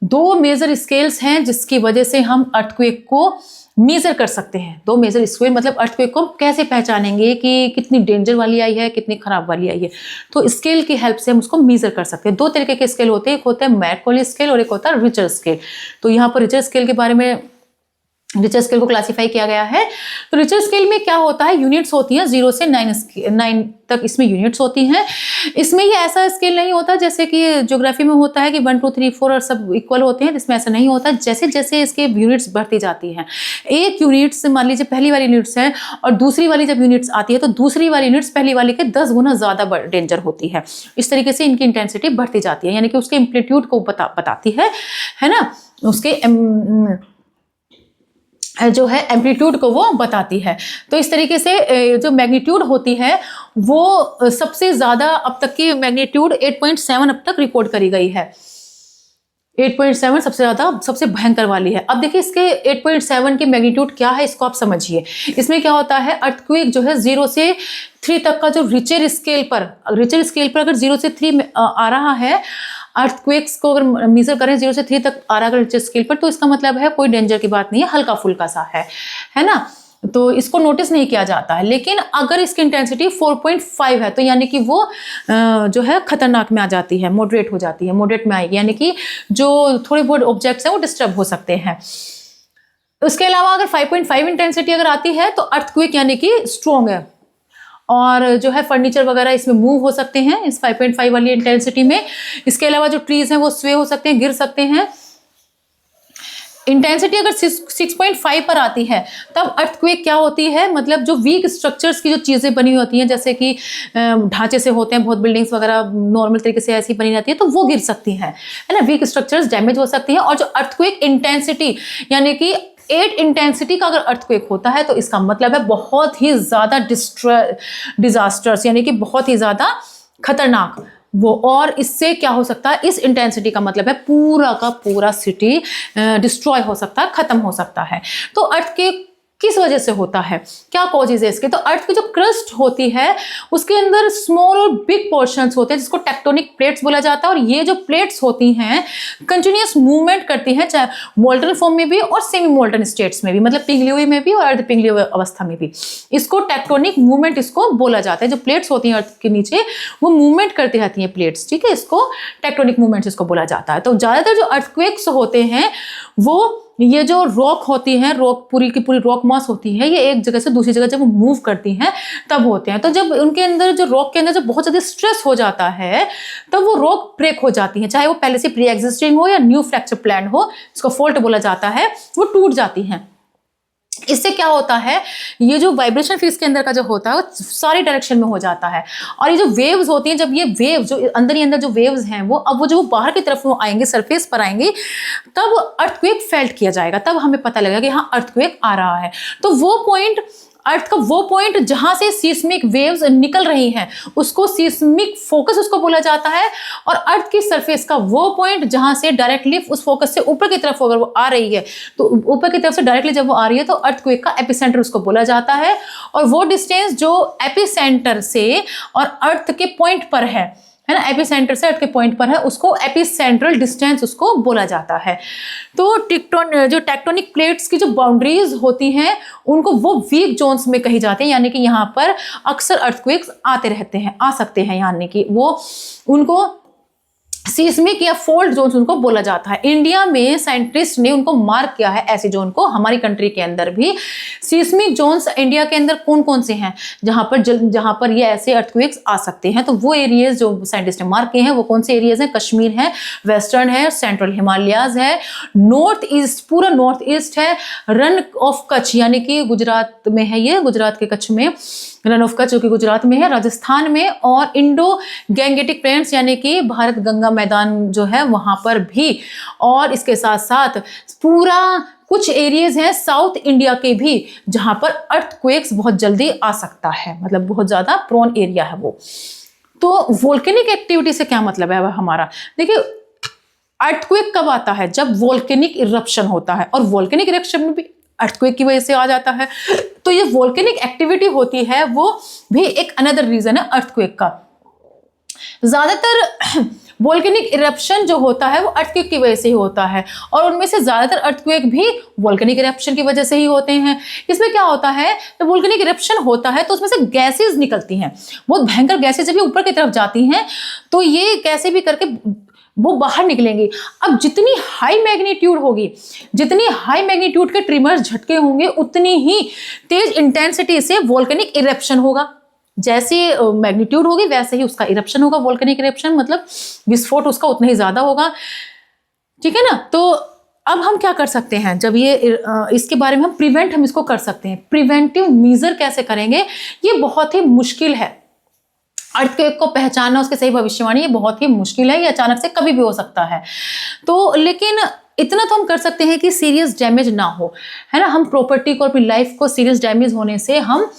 2 मेजर स्केल्स हैं जिसकी वजह से हम अर्थक्वेक को मेजर कर सकते हैं। 2 मेजर स्केल मतलब अर्थक्वेक को हम कैसे पहचानेंगे कि कितनी डेंजर वाली आई है, कितनी खराब वाली आई है। तो स्केल की हेल्प से हम उसको मेजर कर सकते हैं। 2 तरीके के स्केल होते हैं, एक होता है मैककॉली स्केल और एक होता है रिचर स्केल। तो यहाँ पर रिचर स्केल के बारे में, रिचर स्केल को क्लासिफाई किया गया है। तो रिचर स्केल में क्या होता है, यूनिट्स होती हैं 0 से 9 तक इसमें यूनिट्स होती हैं। इसमें ये ऐसा स्केल नहीं होता जैसे कि ज्योग्राफी में होता है कि 1 2 3 4 और सब इक्वल होते हैं, इसमें ऐसा नहीं होता। जैसे जैसे इसके यूनिट्स बढ़ती जाती हैं, एक यूनिट्स मान लीजिए पहली वाली यूनिट्स है और दूसरी वाली जब यूनिट्स आती है तो दूसरी वाली यूनिट्स पहली वाली के 10 गुना ज़्यादा डेंजर होती है। इस तरीके से इनकी इंटेंसिटी बढ़ती जाती है, यानी कि उसके एम्पलीट्यूड को बताती है ना, उसके जो है एम्पलीट्यूड को वो बताती है। तो इस तरीके से जो मैग्नीट्यूड होती है वो सबसे ज़्यादा अब तक की मैग्नीट्यूड 8.7 अब तक रिकॉर्ड करी गई है। 8.7 सबसे ज़्यादा, सबसे भयंकर वाली है। अब देखिए इसके 8.7 की मैग्नीट्यूड क्या है, इसको आप समझिए। इसमें क्या होता है, अर्थक्वेक जो है 0 से 3 तक का जो रिचर स्केल पर अगर 0 से 3 आ रहा है, अर्थक्वेक्स को अगर मेजर करें 0 से 3 तक आ रहा है रिचर स्केल पर, तो इसका मतलब है कोई डेंजर की बात नहीं है, हल्का फुल्का सा है ना। तो इसको नोटिस नहीं किया जाता है। लेकिन अगर इसकी इंटेंसिटी 4.5 है तो यानी कि वो जो है खतरनाक में आ जाती है, मॉडरेट हो जाती है, मॉडरेट में आएगी, यानी कि जो थोड़े बहुत ऑब्जेक्ट्स हैं वो डिस्टर्ब हो सकते हैं। उसके अलावा अगर 5.5 इंटेंसिटी अगर आती है तो अर्थक्वेक यानी कि स्ट्रॉन्ग है, और जो है फर्नीचर वगैरह इसमें मूव हो सकते हैं इस 5.5 वाली इंटेंसिटी में। इसके अलावा जो ट्रीज हैं वो स्वे हो सकते हैं, गिर सकते हैं। इंटेंसिटी अगर 6.5 पर आती है तब अर्थक्वेक क्या होती है, मतलब जो वीक स्ट्रक्चर्स की जो चीज़ें बनी होती हैं, जैसे कि ढांचे से होते हैं, बहुत बिल्डिंग्स वगैरह नॉर्मल तरीके से ऐसी बनी रहती है, तो वो गिर सकती हैं, है ना, वीक स्ट्रक्चर्स डैमेज हो सकती हैं। और जो अर्थक्वेक इंटेंसिटी यानी कि 8 इंटेंसिटी का अगर अर्थक्वेक होता है तो इसका मतलब है बहुत ही ज़्यादा डिजास्टर्स, यानी कि बहुत ही ज़्यादा खतरनाक वो। और इससे क्या हो सकता है, इस इंटेंसिटी का मतलब है पूरा का पूरा सिटी डिस्ट्रॉय हो सकता है, खत्म हो सकता है। तो अर्थक्वेक किस वजह से होता है, क्या कॉजेज है इसके? तो अर्थ की जो क्रस्ट होती है उसके अंदर स्मॉल और बिग पोर्शंस होते हैं जिसको टेक्टोनिक प्लेट्स बोला जाता है। और ये जो प्लेट्स होती हैं कंटिन्यूस मूवमेंट करती हैं, चाहे मोल्टन फॉर्म में भी और सेमी मोल्टन स्टेट्स में भी, मतलब पिघली हुई में भी और अर्ध पिघली हुई अवस्था में भी। इसको टेक्टोनिक मूवमेंट इसको बोला जाता है। जो प्लेट्स होती हैं अर्थ के नीचे वो मूवमेंट करती रहती हैं प्लेट्स, ठीक है, इसको टेक्टोनिक मूवमेंट्स इसको बोला जाता है। तो ज्यादातर जो अर्थक्वेक्स होते हैं वो ये जो रॉक होती है, रॉक पूरी की पूरी रॉक मास होती है, ये एक जगह से दूसरी जगह जब वो मूव करती हैं तब होते हैं। तो जब उनके अंदर जो रॉक के अंदर जब बहुत ज्यादा स्ट्रेस हो जाता है तब वो रॉक ब्रेक हो जाती है, चाहे वो पहले से प्री एग्जिस्टिंग हो या न्यू फ्रैक्चर प्लान हो, इसको फॉल्ट बोला जाता है, वो टूट जाती हैं। इससे क्या होता है, ये जो वाइब्रेशन फिर इसके अंदर का जो होता है वो सारी डायरेक्शन में हो जाता है। और ये जो वेव्स होती हैं, जब ये वेव जो अंदर ही अंदर जो वेव्स हैं वो अब वो जो बाहर की तरफ वो आएंगे, सरफेस पर आएंगे, तब अर्थक्वेक फेल्ट किया जाएगा, तब हमें पता लगेगा कि हाँ अर्थक्वेक आ रहा है। तो वो पॉइंट, अर्थ का वो पॉइंट जहां से सीस्मिक वेव्स निकल रही हैं उसको सीस्मिक फोकस उसको बोला जाता है। और अर्थ की सरफेस का वो पॉइंट जहां से डायरेक्टली उस फोकस से ऊपर की तरफ अगर वो आ रही है तो ऊपर की तरफ से डायरेक्टली जब वो आ रही है तो अर्थक्वेक का एपिसेंटर उसको बोला जाता है। और वो डिस्टेंस जो एपिसेंटर से और अर्थ के पॉइंट पर है ना, एपिसेंटर से अर्थ के पॉइंट पर है, उसको एपिसेंट्रल डिस्टेंस उसको बोला जाता है। तो जो टेक्टोनिक प्लेट्स की जो बाउंड्रीज होती हैं उनको वो वीक जोन्स में कही जाती है, यानी कि यहाँ पर अक्सर अर्थक्वेक्स आते रहते हैं, आ सकते हैं, यानी कि वो उनको सीस्मिक या फोल्ड जोन्स उनको बोला जाता है। इंडिया में साइंटिस्ट ने उनको मार्क किया है ऐसे जोन को, हमारी कंट्री के अंदर भी सीस्मिक जोन्स इंडिया के अंदर कौन कौन से हैं जहां पर ये ऐसे अर्थक्वेक्स आ सकते हैं। तो वो एरियाज जो साइंटिस्ट ने मार्क किए हैं वो कौन से एरियाज हैं? कश्मीर है, वेस्टर्न है, सेंट्रल हिमालयाज है, नॉर्थ ईस्ट, पूरा नॉर्थ ईस्ट है, रन ऑफ कच्छ यानी कि गुजरात में है, ये गुजरात के कच्छ में रन ऑफ कच्छ जो कि गुजरात में है, राजस्थान में, और इंडो गैंगेटिक प्लेन्स यानी कि भारत गंगा मैदान जो है वहां पर भी। और इसके साथ साथ पूरा कुछ एरियाज हैं साउथ इंडिया के भी जहां पर अर्थक्वेक्स बहुत जल्दी आ सकता है, मतलब बहुत ज्यादा प्रोन एरिया है वो। तो वोल्केनिक एक्टिविटी से क्या मतलब है हमारा? देखिए अर्थक्वेक कब आता है? जब वोल्केनिक इरप्शन होता है, और वोल्केनिक इरप्शन में भी अर्थक्वेक की वजह से आ जाता है। तो ये वोल्केनिक एक्टिविटी होती है वो भी एक अनदर रीजन है अर्थक्वेक का। ज्यादातर वोल्केनिक इरप्शन जो होता है वो अर्थक्वेक की वजह से ही होता है, और उनमें से ज्यादातर अर्थक्वेक भी वोल्केनिक इरप्शन की वजह से ही होते हैं। इसमें क्या होता है, जब वोल्केनिक इरप्शन होता है तो उसमें से गैसेस निकलती हैं, बहुत भयंकर गैसेस जब ये ऊपर की तरफ जाती हैं तो ये कैसे भी करके वो बाहर निकलेंगी। अब जितनी हाई मैग्नीट्यूड होगी, जितनी हाई मैग्नीट्यूड के ट्रिमर्स झटके होंगे उतनी ही तेज इंटेंसिटी से वोल्केनिक इरप्शन होगा। जैसे मैग्नीट्यूड होगी वैसे ही उसका इरप्शन होगा। वोल्केनिक इरप्शन मतलब विस्फोट उसका उतना ही ज्यादा होगा, ठीक है ना। तो अब हम क्या कर सकते हैं, जब ये इसके बारे में हम इसको कर सकते हैं। प्रिवेंटिव मेजर कैसे करेंगे, ये बहुत ही मुश्किल है। अर्थक्वेक को पहचानना, उसकी सही भविष्यवाणी, ये बहुत ही मुश्किल है, ये अचानक से कभी भी हो सकता है। तो लेकिन इतना तो हम कर सकते हैं कि सीरियस डैमेज ना हो, है ना। हम प्रॉपर्टी को, अपनी लाइफ को सीरियस डैमेज होने से हम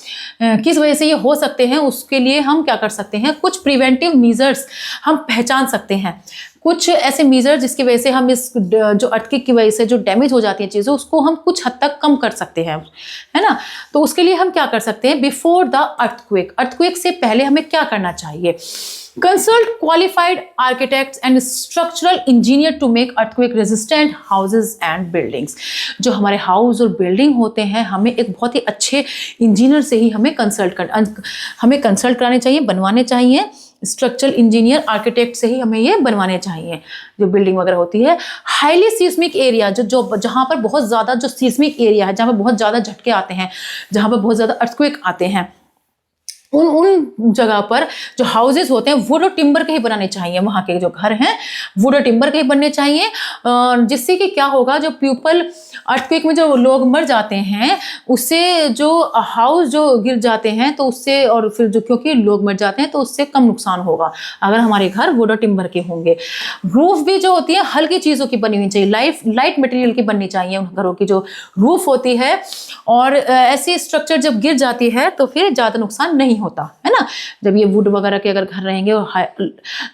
किस वजह से ये हो सकते हैं उसके लिए हम क्या कर सकते हैं, कुछ प्रिवेंटिव मेजर्स हम पहचान सकते हैं। कुछ ऐसे मेजर जिसकी वजह से हम इस जो अर्थक्वेक की वजह से जो डैमेज हो जाती है चीज़ें उसको हम कुछ हद तक कम कर सकते हैं, है ना। तो उसके लिए हम क्या कर सकते हैं, बिफोर द अर्थक्वेक, अर्थक्वेक से पहले हमें क्या करना चाहिए? Consult qualified architects and structural engineer to make earthquake resistant houses and buildings. जो हमारे हाउस और बिल्डिंग होते हैं हमें एक बहुत ही अच्छे इंजीनियर से ही हमें कंसल्ट कराने चाहिए, बनवाने चाहिए। स्ट्रक्चरल इंजीनियर, आर्किटेक्ट से ही हमें ये बनवाने चाहिए जो बिल्डिंग वगैरह होती है। हाईली सीस्मिक एरिया, जो जहाँ पर बहुत ज़्यादा जो सीस्मिक एरिया है, जहाँ पर बहुत ज़्यादा झटके आते हैं, जहाँ पर बहुत ज़्यादा अर्थक्वेक आते हैं, उन जगह पर जो हाउसेज होते हैं वुड और टिम्बर के ही बनाने चाहिए। वहाँ के जो घर हैं वुड और टिम्बर के ही बनने चाहिए, जिससे कि क्या होगा, जो पीपल अर्थक्वेक में जो लोग मर जाते हैं उससे जो हाउस जो गिर जाते हैं तो उससे, और फिर जो क्योंकि लोग मर जाते हैं तो उससे कम नुकसान होगा अगर हमारे घर वुड और टिम्बर के होंगे। रूफ भी जो होती है हल्की चीज़ों की बनी हुई चाहिए, लाइट मटेरियल की बननी चाहिए उन घरों की जो रूफ होती है। और ऐसी स्ट्रक्चर जब गिर जाती है तो फिर ज़्यादा नुकसान नहीं होता है ना। जब ये वुड वगैरह के अगर घर रहेंगे और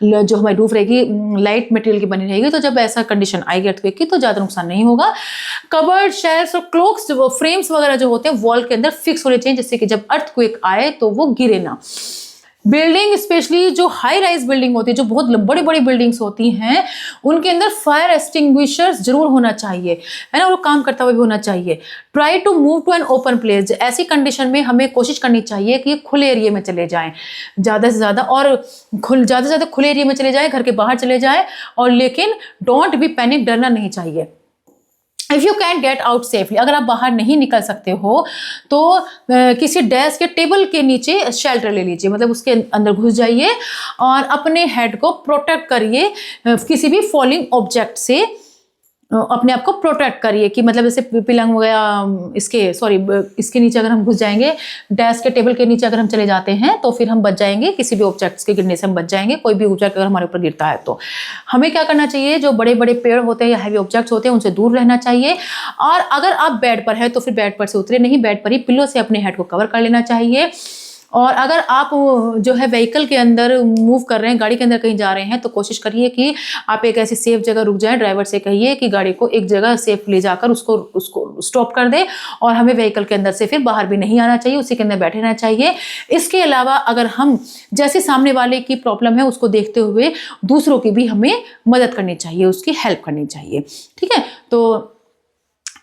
जो हमारी रूफ रहेगी लाइट मटेरियल की बनी रहेगी, तो जब ऐसा कंडीशन आएगी अर्थक्वेक की तो ज़्यादा नुकसान नहीं होगा। कबर्ड, शेल्फ्स और क्लोक्स फ्रेम्स वगैरह जो होते हैं वॉल के अंदर फिक्स होने चाहिए, जिससे कि जब अर्थक्वेक आए तो वो गिरे ना। बिल्डिंग स्पेशली जो हाई राइज बिल्डिंग होती है, जो बहुत बड़ी बड़ी बिल्डिंग्स होती हैं, उनके अंदर फायर एक्सटिंग्विशर्स जरूर होना चाहिए, है ना, वो काम करता हुआ भी होना चाहिए। Try to move to an open place, ऐसी कंडीशन में हमें कोशिश करनी चाहिए कि खुले एरिया में चले जाएं ज़्यादा से ज़्यादा, और ज़्यादा से ज़्यादा खुले एरिया में चले जाएं, घर के बाहर चले जाएं, और लेकिन डोंट बी पैनिक, डरना नहीं चाहिए। If you can get out safely, अगर आप बाहर नहीं निकल सकते हो तो किसी डेस्क के टेबल के नीचे शेल्टर ले लीजिए, मतलब उसके अंदर घुस जाइए और अपने हेड को प्रोटेक्ट करिए किसी भी फॉलिंग ऑब्जेक्ट से, अपने आप को प्रोटेक्ट करिए कि मतलब जैसे पिलंग वगैरह इसके नीचे अगर हम घुस जाएंगे, डेस्क के टेबल के नीचे अगर हम चले जाते हैं तो फिर हम बच जाएंगे, किसी भी ऑब्जेक्ट्स के गिरने से हम बच जाएंगे। कोई भी ऑब्जेक्ट अगर हमारे ऊपर गिरता है तो हमें क्या करना चाहिए, जो बड़े बड़े पेड़ होते हैं या हैवी ऑब्जेक्ट्स होते हैं उनसे दूर रहना चाहिए। और अगर आप बेड पर है तो फिर बेड पर से उतरे नहीं, बेड पर ही पिल्लो से अपने हेड को कवर कर लेना चाहिए। और अगर आप जो है व्हीकल के अंदर मूव कर रहे हैं, गाड़ी के अंदर कहीं जा रहे हैं, तो कोशिश करिए कि आप एक ऐसी सेफ जगह रुक जाएं। ड्राइवर से कहिए कि गाड़ी को एक जगह सेफ ले जाकर उसको स्टॉप कर दे, और हमें व्हीकल के अंदर से फिर बाहर भी नहीं आना चाहिए, उसी के अंदर बैठे रहना चाहिए। इसके अलावा अगर हम जैसे सामने वाले की प्रॉब्लम है उसको देखते हुए दूसरों की भी हमें मदद करनी चाहिए, उसकी हेल्प करनी चाहिए। ठीक है, तो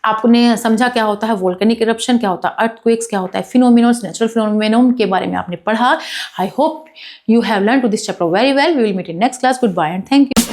आपने समझा क्या होता है वोल्केनिक इरप्शन, क्या होता है अर्थक्वेक्स, क्या होता है फिनोमेनोस, नेचुरल फिनोमेनोन के बारे में आपने पढ़ा। I hope you have learn to this chapter very well. We will meet in next class. Good bye and thank you.